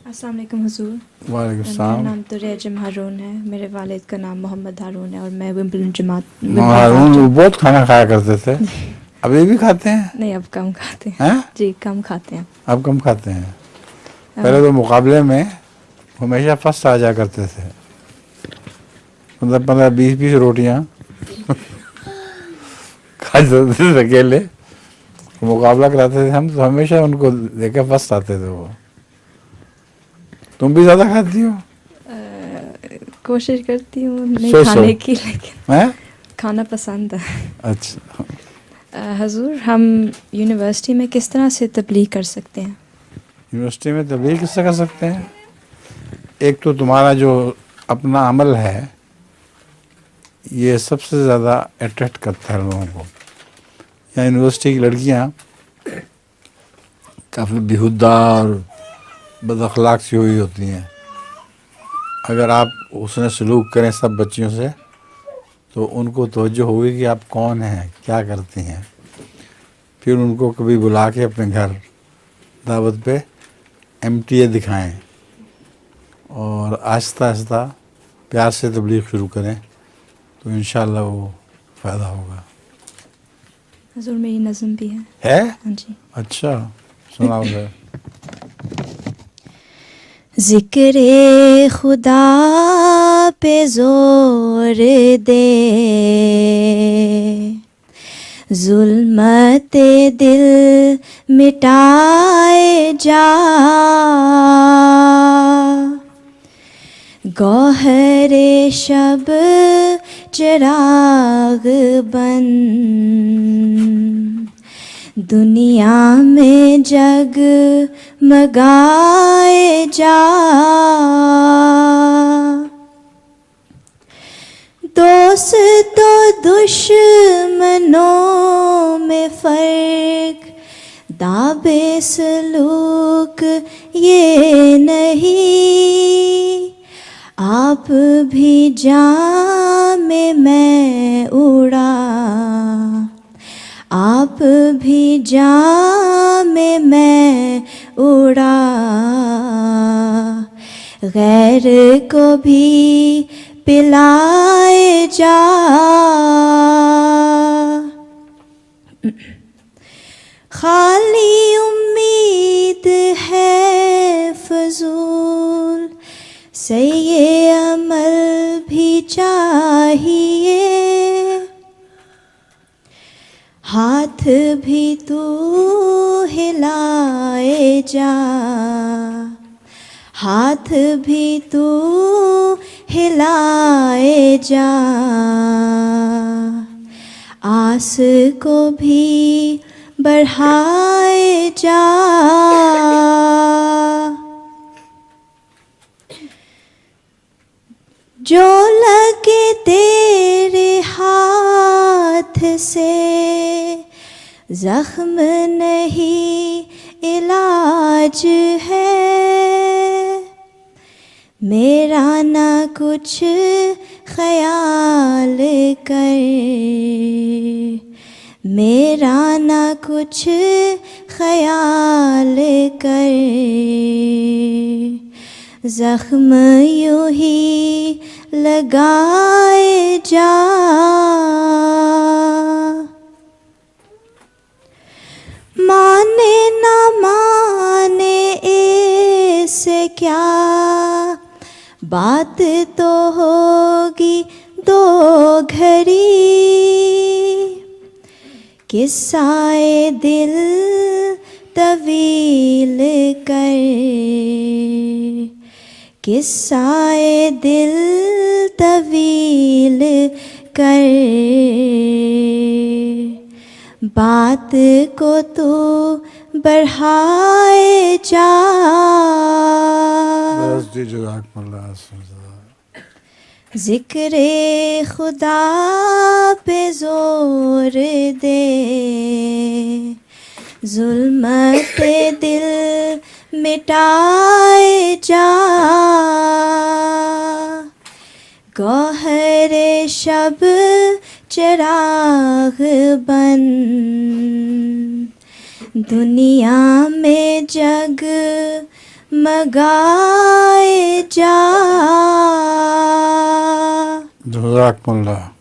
अस्सलाम वालेकुम हुजूर। वालेकुम मेरा सलाम। नाम तो रेजम हारून है। मेरे वालिद का नाम मोहम्मद हारून है और मैं विंबलडन जमात हारून वो बहुत खाना खाया करते थे। अभी भी खाते हैं? नहीं, अब कम खाते हैं। हैं? जी, कम खाते हैं। अब कम खाते हैं। पहले तो मुकाबले में हमेशा फर्स्ट आ जाया करते थे। 15-15, 20-20 रोटियां खा जाते थे अकेले। मुकाबला कराते थे हम, तो हमेशा उनको देखे फर्स्ट आते थे वो। तुम भी ज्यादा खाती हो? कोशिश करती हूँ नहीं सो खाने की, लेकिन हैं? खाना पसंद है। अच्छा, हुजूर, हम यूनिवर्सिटी में किस तरह से तबलीग कर सकते हैं? यूनिवर्सिटी में तबलीग किससे कर सकते हैं? एक तो तुम्हारा जो अपना अमल है ये सबसे ज़्यादा अट्रैक्ट करता है लोगों को। यहाँ यूनिवर्सिटी की लड़कियाँ काफ़ी बेहुदा और बदअखलाक सी हुई होती हैं। अगर आप उसने सलूक करें सब बच्चियों से तो उनको तवज्जो होगी कि आप कौन हैं, क्या करती हैं। फिर उनको कभी बुला के अपने घर दावत पे MTA दिखाएं और आहिस्ता आहिस्ता प्यार से तबलीग शुरू करें तो इंशाअल्लाह वो फ़ायदा होगा। हुजूर, मेरी नज़म भी है। है? हाँ जी। अच्छा, सुनाओ ज़रा। ज़िक्रे खुदा पे जोर दे, ज़ुल्मते दिल मिटाए जा, गौहरे शब चिराग बन, दुनिया में जग मगाए जा। दोस्तों दुश्मनों में फर्क, दाबे सलूक ये नहीं, आप भी जामे मैं उड़ा, आप भी जामे मैं उड़ा, गैर को भी पिलाए जा। खाली उम्मीद है फजूल, सही अमल भी चाहिए, हाथ भी तू हिलाए जा, हाथ भी तू हिलाए जा, आस को भी बढ़ाए जा। जो लगे तेरे हाथ से जख्म नहीं इलाज है, मेरा ना कुछ ख्याल कर, मेरा ना कुछ ख्याल कर, जख्म यूं ही लगाए जा। माने ना माने इससे क्या, बात तो होगी दो घड़ी, किस्साए दिल तवील कर, किस्साए दिल तवील कर, बात को तू बढ़ाए जा। बस जी, जज़ाकल्लाह। ज़िक्रे खुदा पे जोर दे, ज़ुल्मते दिल मिटाए जा, गौहरे शब चिराग बन, दुनिया में जग मगाए जा। जज़ाकमुल्लाह।